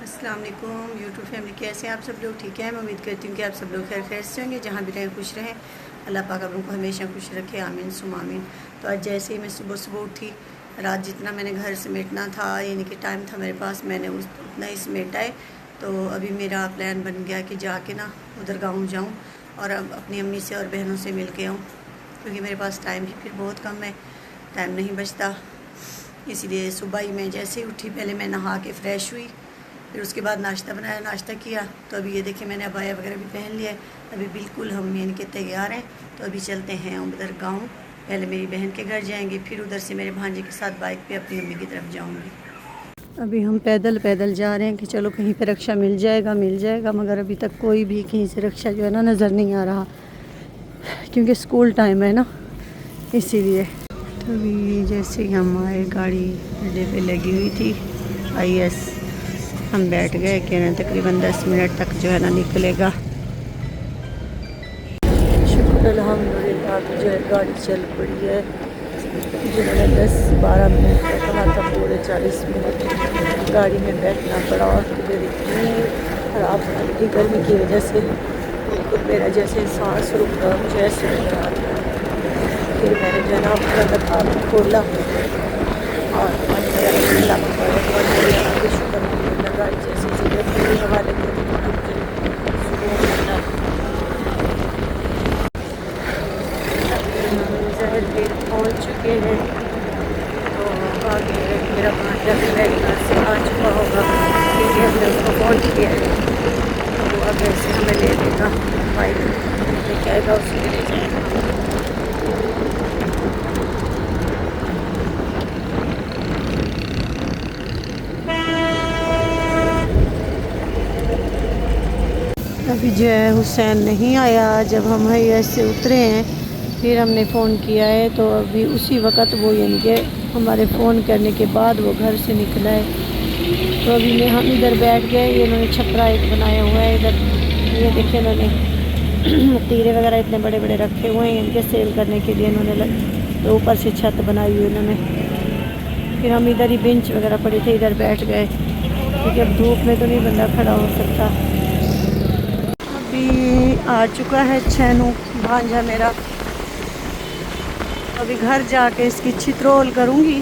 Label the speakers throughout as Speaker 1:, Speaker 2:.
Speaker 1: अस्सलाम वालेकुम YouTube family, कैसे हैं आप सब लोग? ठीक है, मैं उम्मीद करती हूँ कि आप सब लोग खैर खैर से होंगे, जहाँ भी रहें खुश रहें। अल्लाह पाक आप लोगों को हमेशा खुश रखे, आमीन सुम आमीन। तो आज जैसे ही मैं सुबह सुबह उठी, रात जितना मैंने घर समेटना था, यानी कि टाइम था मेरे पास, मैंने उतना ही समेटा है। तो अभी मेरा प्लान बन गया कि जाके ना उधर गाँव जाऊँ और अब अपनी अम्मी से और बहनों से मिल के आऊँ, क्योंकि मेरे पास टाइम भी फिर बहुत कम है, टाइम नहीं बचता। इसीलिए सुबह ही मैं जैसे ही उठी, पहले मैं नहा के फ़्रेश हुई, फिर उसके बाद नाश्ता बनाया, नाश्ता किया। तो अभी ये देखिए मैंने अबाया वगैरह भी पहन लिया है। अभी बिल्कुल हम यानी कि तैयार हैं। तो अभी चलते हैं उधर गाँव। पहले मेरी बहन के घर जाएंगे, फिर उधर से मेरे भांजे के साथ बाइक पे अपनी अम्मी की तरफ जाऊंगी। अभी हम पैदल पैदल जा रहे हैं कि चलो कहीं पे रिक्शा मिल जाएगा, मगर अभी तक कोई भी कहीं से रिक्शा जो है ना नज़र नहीं आ रहा, क्योंकि स्कूल टाइम है ना, इसीलिए। तो अभी जैसे ही हम आए, गाड़ी अड्डे पे लगी हुई थी IS, हम बैठ गए कि ना तकरीबन 10 मिनट तक जो है ना निकलेगा। शुक्र अल्हम्दुलिल्लाह जो है गाड़ी चल पड़ी है। जो है 10-12 मिनट का कहा था, पूरे 40 मिनट गाड़ी में बैठना पड़ा। और फिर इतनी ख़राब हालत थी गर्मी की वजह से, बिल्कुल मेरा जैसे सांस रुक रहा, मुझे ऐसे लग रहा था। फिर मैंने जो है ना अपना दरखास्त खोला और शुक्र गाड़ी जैसे जगह पूरी हवा लगी थी, जहर पहुँच चुके हैं। तो आगे मेरा भांजा भी घर से आ चुका होगा, क्योंकि हमने उसको फ़ोन किया है। तो वो अब ऐसे हमें ले लेगा, बाइक लेके आएगा, उसमें ले जाएगा। अभी जो है हुसैन नहीं आया। जब हम ऐसे उतरे हैं, फिर हमने फ़ोन किया है, तो अभी उसी वक़्त वो यानी कि हमारे फ़ोन करने के बाद वो घर से निकला है। तो अभी हम इधर बैठ गए। ये इन्होंने छपरा एक बनाया हुआ है इधर, ये देखिए इन्होंने तीरे वगैरह इतने बड़े बड़े रखे हुए हैं इनके सेल करने के लिए इन्होंने। तो ऊपर से छत बनाई हुई इन्होंने। फिर हम इधर ही बेंच वगैरह पड़े थे, इधर बैठ गए, क्योंकि अब धूप में तो नहीं बंदा खड़ा हो सकता। आ चुका है छेनू भांजा मेरा। अभी घर जाके इसकी चित्रोल करूँगी।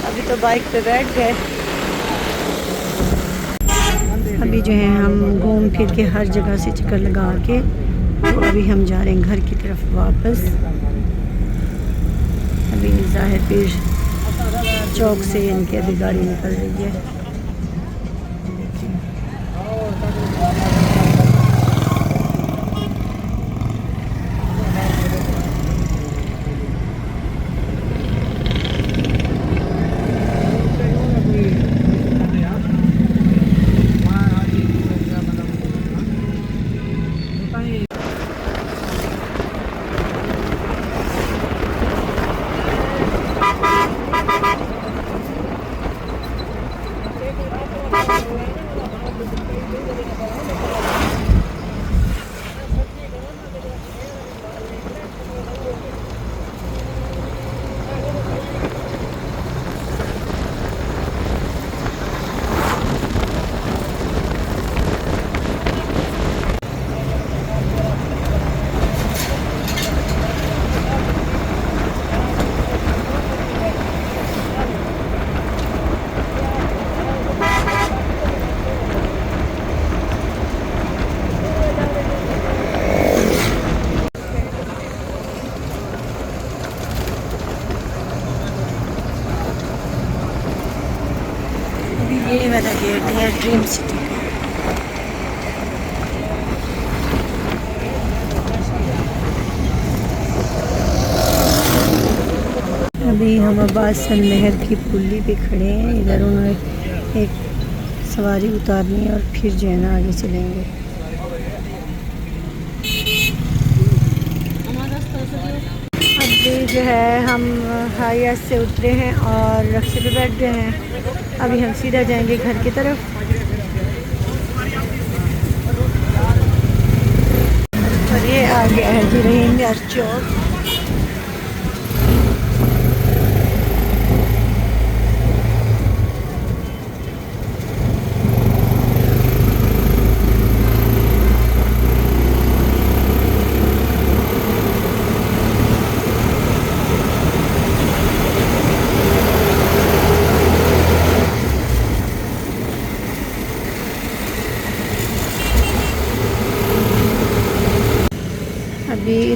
Speaker 1: अभी तो बाइक पे बैठ गए। अभी जो है हम घूम फिर के हर जगह से चक्कर लगा के, तो अभी हम जा रहे हैं घर की तरफ वापस। अभी ज़ाहिर पीर चौक से इनकी अभी गाड़ी निकल रही है। ये वाला गेट है ड्रीम सिटी। अभी हम अब्बासन नहर की पुली पे खड़े हैं। इधर उन्होंने एक सवारी उतारनी है और फिर जो है ना आगे चलेंगे। अभी जो है हम हाईएस से उतरे हैं और रिक्शे पे बैठ गए हैं। अभी हम सीधा जाएंगे घर की तरफ। और ये आ गया है जी रहीम चौक।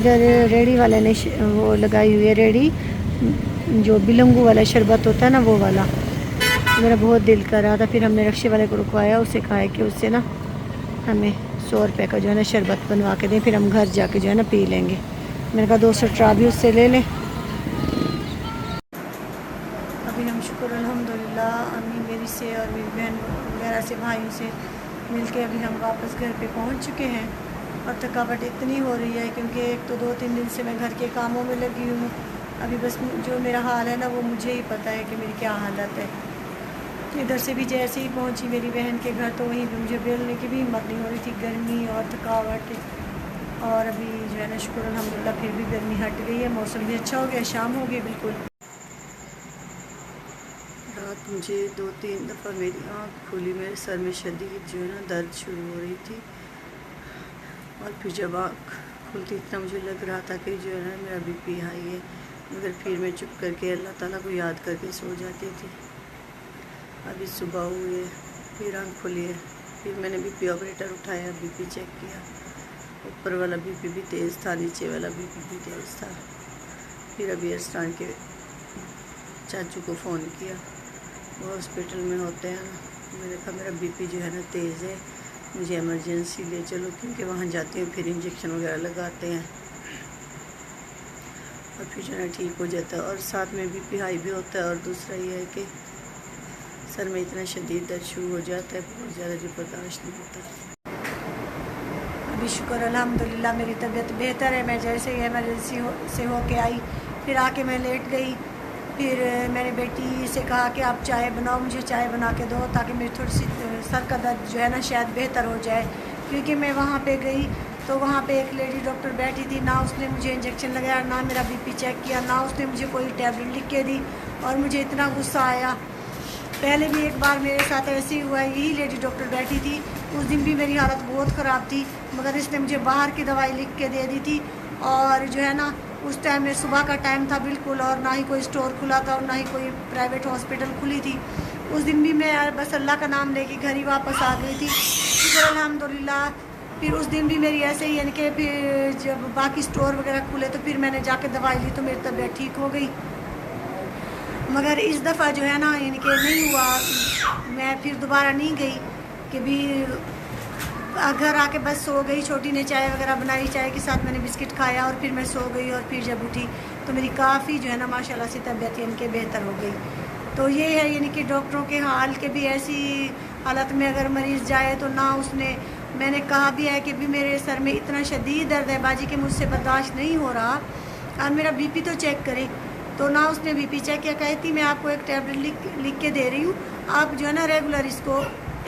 Speaker 1: इधर रेडी वाले ने वो लगाई हुई है रेडी, जो बिलंगू वाला शरबत होता है ना वो वाला। मेरा बहुत दिल कर रहा था, फिर हमने रक्शे वाले को रुकवाया, उससे कहा है कि उससे ना हमें 100 रुपये का जो है ना शरबत बनवा के दें, फिर हम घर जाके जो है ना पी लेंगे। मैंने कहा 200 ट्रा भी उससे ले लें। अभी हम शुक्र अल्हम्दुलिल्लाह अम्मी मेरी से और मेरी बहन वगैरह से भाइयों से मिलके अभी हम वापस घर पे पहुंच चुके हैं। और थकावट इतनी हो रही है क्योंकि एक तो 2-3 दिन से मैं घर के कामों में लगी हूँ। अभी बस जो मेरा हाल है ना वो मुझे ही पता है कि मेरी क्या हालत है। इधर से भी जैसे ही पहुंची मेरी बहन के घर तो वहीं भी मुझे बेलने की भी हिम्मत नहीं हो रही थी, गर्मी और थकावट। और अभी जो है ना शुक्र अल्हम्दुलिल्लाह फिर भी गर्मी हट गई है, मौसम भी अच्छा हो गया, शाम हो गई बिल्कुल। रात मुझे 2-3 दफ़ा मेरी आँख खुली, मेरे सर में शदीद जो है ना दर्द शुरू हो रही थी। और फिर जब आँख खुलती इतना मुझे लग रहा था कि जो है ना मेरा बीपी हाई है, मगर फिर मैं चुप करके अल्लाह ताला को याद करके सो जाती थी। अभी सुबह हुई है, फिर आँख खुली है, फिर मैंने बीपी ऑपरेटर उठाया, बीपी चेक किया। ऊपर वाला बीपी भी तेज़ था, नीचे वाला बीपी भी तेज़ था। फिर अभी अरस्तान के चाचू को फ़ोन किया, वो हॉस्पिटल में होते हैं। मैंने कहा मेरा बीपी जो है ना तेज़ है, मुझे इमरजेंसी ले चलो, क्योंकि वहाँ जाती हूँ फिर इंजेक्शन वगैरह लगाते हैं और फिर जो है ठीक हो जाता है। और साथ में बीपी हाई भी होता है। और दूसरा ये है कि सर में इतना शदीद दर्द शुरू हो जाता है, बहुत ज़्यादा जो बर्दाश्त नहीं होता। अभी शुक्र अल्हम्दुलिल्लाह मेरी तबीयत बेहतर है। मैं जैसे ही इमरजेंसी से होके आई, फिर आके मैं लेट गई। फिर मैंने बेटी से कहा कि आप चाय बनाओ, मुझे चाय बना के दो ताकि मेरी थोड़ी सी सर का दर्द जो है ना शायद बेहतर हो जाए। क्योंकि मैं वहाँ पे गई तो वहाँ पे एक लेडी डॉक्टर बैठी थी, ना उसने मुझे इंजेक्शन लगाया, ना मेरा बीपी चेक किया, ना उसने मुझे कोई टैबलेट लिख के दी। और मुझे इतना गुस्सा आया। पहले भी एक बार मेरे साथ ऐसे ही हुआ, यही लेडी डॉक्टर बैठी थी, उस दिन भी मेरी हालत बहुत ख़राब थी, मगर इसने मुझे बाहर की दवाई लिख के दे दी थी। और जो है ना उस टाइम में सुबह का टाइम था बिल्कुल, और ना ही कोई स्टोर खुला था और ना ही कोई प्राइवेट हॉस्पिटल खुली थी। उस दिन भी मैं बस अल्लाह का नाम लेके घर ही वापस आ गई थी, शुक्र अल्हम्दुलिल्लाह। फिर उस दिन भी मेरी ऐसे ही, यानी कि फिर जब बाकी स्टोर वगैरह खुले तो फिर मैंने जाके दवाई ली तो मेरी तबीयत ठीक हो गई। मगर इस दफ़ा जो है ना यानी कि नहीं हुआ। मैं फिर दोबारा नहीं गई कि भी घर आके बस सो गई। छोटी ने चाय वगैरह बनाई, चाय के साथ मैंने बिस्किट खाया और फिर मैं सो गई। और फिर जब उठी तो मेरी काफ़ी जो है ना माशाल्लाह से तबीयत यानी कि बेहतर हो गई। तो ये है यानी कि डॉक्टरों के हाल के भी ऐसी हालत में अगर मरीज़ जाए तो ना उसने, मैंने कहा भी है कि भी मेरे सर में इतना शदीद दर्द है बाजी कि मुझसे बर्दाश्त नहीं हो रहा और मेरा बीपी तो चेक करे। तो ना उसने बीपी चेक किया, कहती मैं आपको एक टैबलेट लिख के दे रही हूँ, आप जो है ना रेगुलर इसको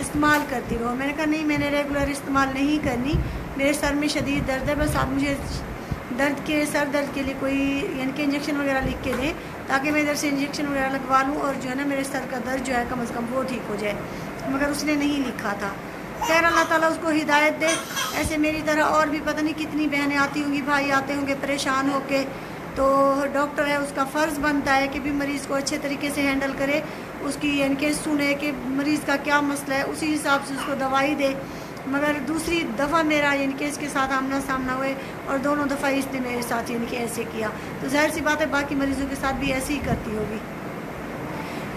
Speaker 1: इस्तेमाल करती रहो। मैंने कहा नहीं, मैंने रेगुलर इस्तेमाल नहीं करनी, मेरे सर में शदीद दर्द है, बस आप मुझे सर दर्द के लिए कोई यानी कि इंजेक्शन वगैरह लिख के दें ताकि मैं इधर से इंजेक्शन वगैरह लगवा लूँ और जो है ना मेरे सर का दर्द जो है कम से कम वो ठीक हो जाए। मगर उसने नहीं लिखा था। खैर अल्लाह ताला उसको हिदायत दे। ऐसे मेरी तरह और भी पता नहीं कितनी बहनें आती होंगी, भाई आते होंगे परेशान होके। तो डॉक्टर है, उसका फ़र्ज़ बनता है कि भी मरीज़ को अच्छे तरीके से हैंडल करे, उसकी यानी कि सुने कि मरीज़ का क्या मसला है, उसी हिसाब से उसको दवाई दे। मगर दूसरी दफ़ा मेरा यानी कि इसके साथ आमना सामना हुए और दोनों दफ़ा इसने मेरे साथ यानी कि ऐसे किया, तो ज़ाहिर सी बात है बाकी मरीज़ों के साथ भी ऐसे ही करती होगी।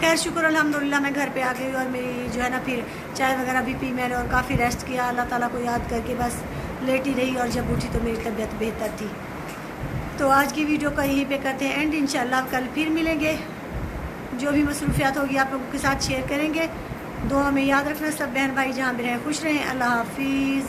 Speaker 1: खैर शुक्र अल्हम्दुलिल्लाह मैं घर पे आ गई और मेरी जो है ना फिर चाय वगैरह भी पी मैंने और काफ़ी रेस्ट किया, अल्लाह ताला को याद करके बस लेटी रही। और जब उठी तो मेरी तबीयत बेहतर थी। तो आज की वीडियो का यहीं पे करते हैं एंड। इंशाल्लाह कल फिर मिलेंगे, जो भी मसरूफियात होगी आप लोगों के साथ शेयर करेंगे। दुआ में याद रखना सब बहन भाई जहाँ भी रहें खुश रहें। अल्लाह हाफिज़।